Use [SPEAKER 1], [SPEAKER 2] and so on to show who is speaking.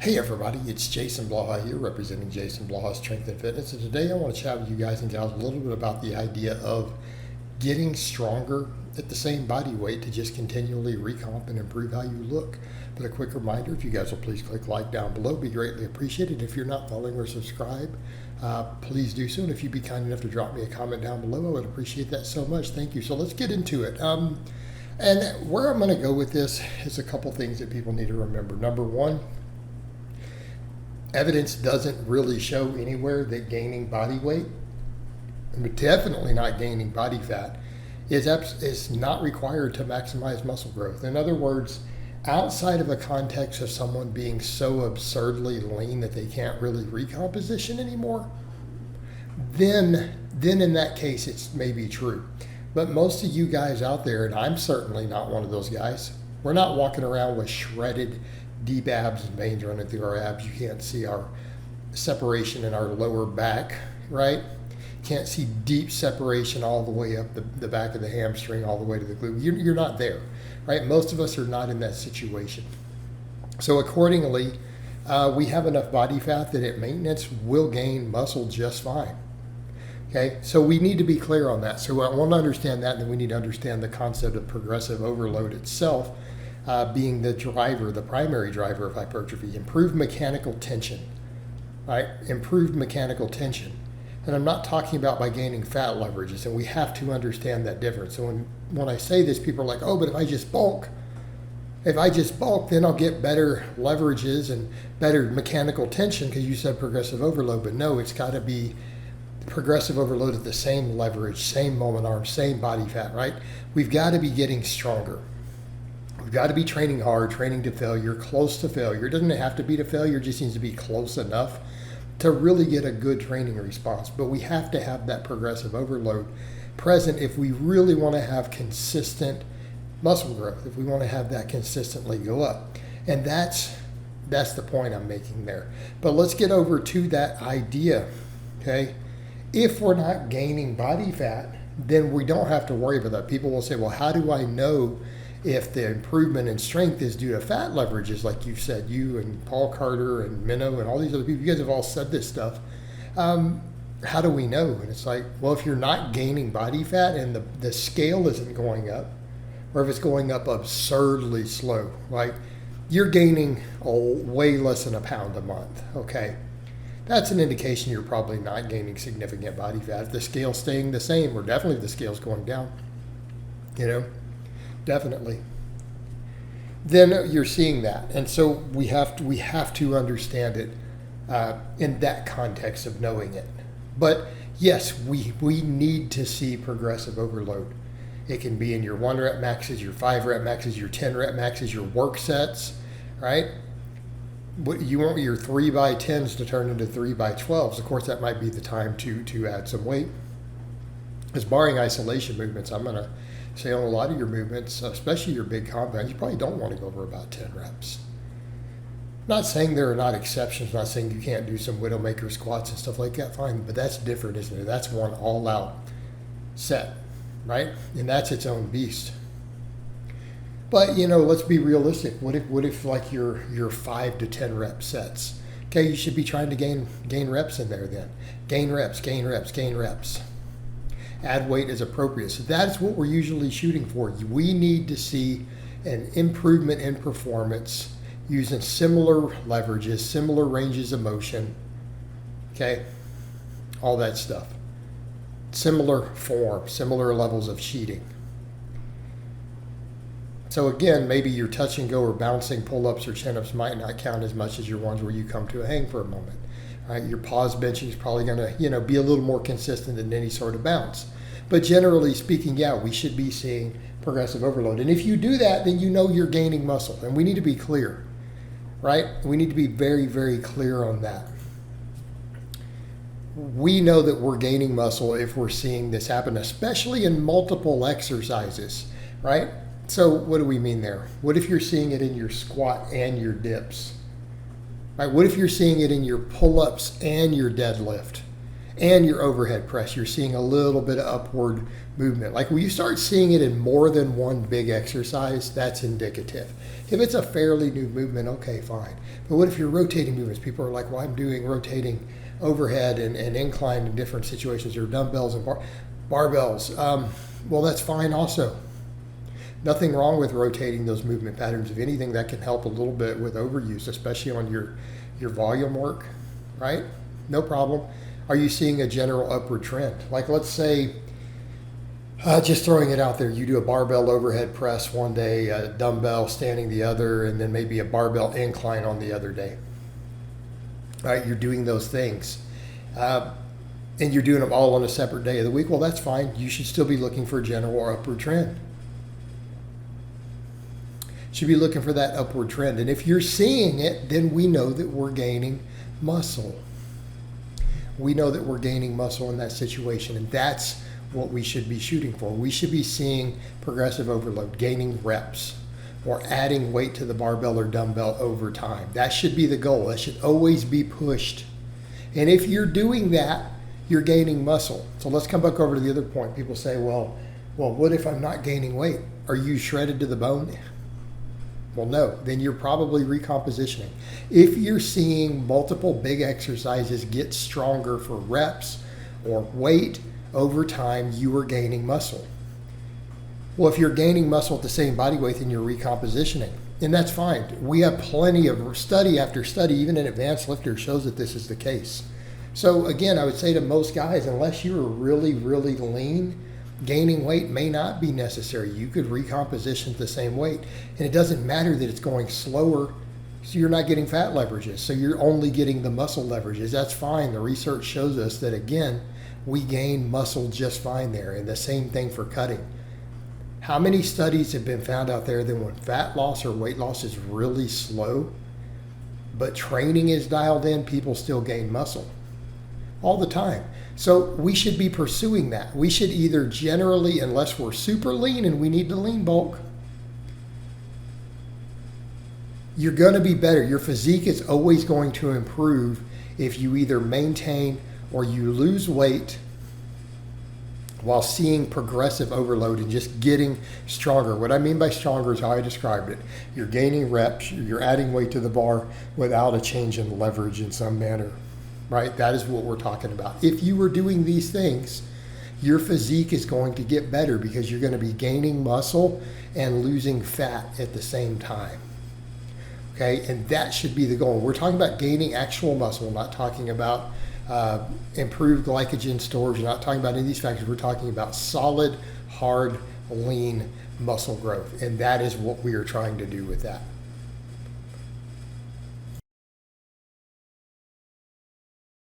[SPEAKER 1] Hey everybody, it's Jason Blaha here representing Jason Blaha Strength and Fitness, and today I want to chat with you guys and gals a little bit about the idea of getting stronger at the same body weight to just continually recomp and improve how you look. But a quick reminder, if you guys will please click like down below, be greatly appreciated. If you're not following or subscribed, please do so, and if you'd be kind enough to drop me a comment down below, I would appreciate that so much. Thank you. So let's get into it. And where I'm going to go with this is a couple things that people need to remember. Number one, evidence doesn't really show anywhere that gaining body weight, but definitely not gaining body fat, is not required to maximize muscle growth. In other words, outside of a context of someone being so absurdly lean that they can't really recomposition anymore, then in that case it's maybe true. But most of you guys out there, and I'm certainly not one of those guys, we're not walking around with shredded deep abs and veins running through our abs. You can't see our separation in our lower back, right? Can't see deep separation all the way up the back of the hamstring, all the way to the glute. You're not there, right? Most of us are not in that situation. So accordingly, we have enough body fat that at maintenance will gain muscle just fine. Okay, so we need to be clear on that. So I want to understand that, and then we need to understand the concept of progressive overload itself, being the driver, the primary driver of hypertrophy. Improved mechanical tension, right? Improved mechanical tension. And I'm not talking about by gaining fat leverages, and we have to understand that difference. So when I say this, people are like, oh, but if I just bulk, then I'll get better leverages and better mechanical tension because you said progressive overload. But no, it's got to be progressive overload at the same leverage, same moment arm, same body fat, right? We've got to be getting stronger. We've got to be training hard, training to failure, close to failure. It doesn't have to be to failure, it just needs to be close enough to really get a good training response. But we have to have that progressive overload present if we really want to have consistent muscle growth, if we want to have that consistently go up. And that's the point I'm making there. But let's get over to that idea, okay? If we're not gaining body fat, then we don't have to worry about that. People will say, well, how do I know if the improvement in strength is due to fat leverages, like you've said, you and Paul Carter and Minnow and all these other people, you guys have all said this stuff. How do we know? And it's like, well, if you're not gaining body fat and the scale isn't going up, or if it's going up absurdly slow, like you're gaining way less than a pound a month, okay? That's an indication you're probably not gaining significant body fat. If the scale's staying the same, or definitely the scale's going down, definitely, then you're seeing that. And so we have to understand it in that context of knowing it. But yes, we need to see progressive overload. It can be in your 1 rep maxes, your 5 rep maxes, your 10 rep maxes, your work sets, right? You want your 3x10s to turn into 3x12s. Of course, that might be the time to add some weight. Because barring isolation movements, I'm going to say on a lot of your movements, especially your big compounds, you probably don't want to go over about 10 reps. Not saying there are not exceptions, not saying you can't do some Widowmaker squats and stuff like that, fine, but that's different, isn't it? That's one all-out set, right? And that's its own beast. But, let's be realistic. What if like your 5 to 10 rep sets? Okay, you should be trying to gain reps in there then. Gain reps. Add weight as appropriate. So that's what we're usually shooting for. We need to see an improvement in performance using similar leverages, similar ranges of motion, okay? All that stuff. Similar form, similar levels of sheeting. So again, maybe your touch and go or bouncing pull-ups or chin-ups might not count as much as your ones where you come to a hang for a moment. Right? Your pause benching is probably going to, be a little more consistent than any sort of bounce. But generally speaking, yeah, we should be seeing progressive overload. And if you do that, then you're gaining muscle. And we need to be clear, right? We need to be very, very clear on that. We know that we're gaining muscle if we're seeing this happen, especially in multiple exercises, right? So what do we mean there? What if you're seeing it in your squat and your dips? Right? What if you're seeing it in your pull-ups and your deadlift And your overhead press, you're seeing a little bit of upward movement. Like when you start seeing it in more than one big exercise, that's indicative. If it's a fairly new movement, okay, fine. But what if you're rotating movements? People are like, well, I'm doing rotating overhead and incline in different situations, or dumbbells and barbells. Well, that's fine also. Nothing wrong with rotating those movement patterns. If anything, that can help a little bit with overuse, especially on your volume work, right? No problem. Are you seeing a general upward trend? Like let's say, just throwing it out there, you do a barbell overhead press one day, a dumbbell standing the other, and then maybe a barbell incline on the other day. All right, you're doing those things. And you're doing them all on a separate day of the week. Well, that's fine. You should still be looking for a general upward trend. Should be looking for that upward trend. And if you're seeing it, then we know that we're gaining muscle. We know that we're gaining muscle in that situation, and that's what we should be shooting for. We should be seeing progressive overload, gaining reps, or adding weight to the barbell or dumbbell over time. That should be the goal. That should always be pushed. And if you're doing that, you're gaining muscle. So let's come back over to the other point. People say, well, what if I'm not gaining weight? Are you shredded to the bone? Well, no, then you're probably recompositioning. If you're seeing multiple big exercises get stronger for reps or weight over time, you are gaining muscle. Well, if you're gaining muscle at the same body weight, then you're recompositioning, and that's fine. We have plenty of study after study, even in advanced lifters, shows that this is the case. So again, I would say to most guys, unless you are really, really lean, gaining weight may not be necessary. You could recomposition the same weight, and it doesn't matter that it's going slower, so you're not getting fat leverages, so you're only getting the muscle leverages. That's fine. The research shows us that, again, we gain muscle just fine there, and the same thing for cutting. How many studies have been found out there that when fat loss or weight loss is really slow, but training is dialed in, people still gain muscle all the time? So we should be pursuing that. We should either generally, unless we're super lean and we need to lean bulk, you're going to be better. Your physique is always going to improve if you either maintain or you lose weight while seeing progressive overload and just getting stronger. What I mean by stronger is how I described it. You're gaining reps, you're adding weight to the bar without a change in leverage in some manner. Right? That is what we're talking about. If you were doing these things, your physique is going to get better because you're going to be gaining muscle and losing fat at the same time. Okay? And that should be the goal. We're talking about gaining actual muscle. We're not talking about improved glycogen storage. We're not talking about any of these factors. We're talking about solid, hard, lean muscle growth. And that is what we are trying to do with that.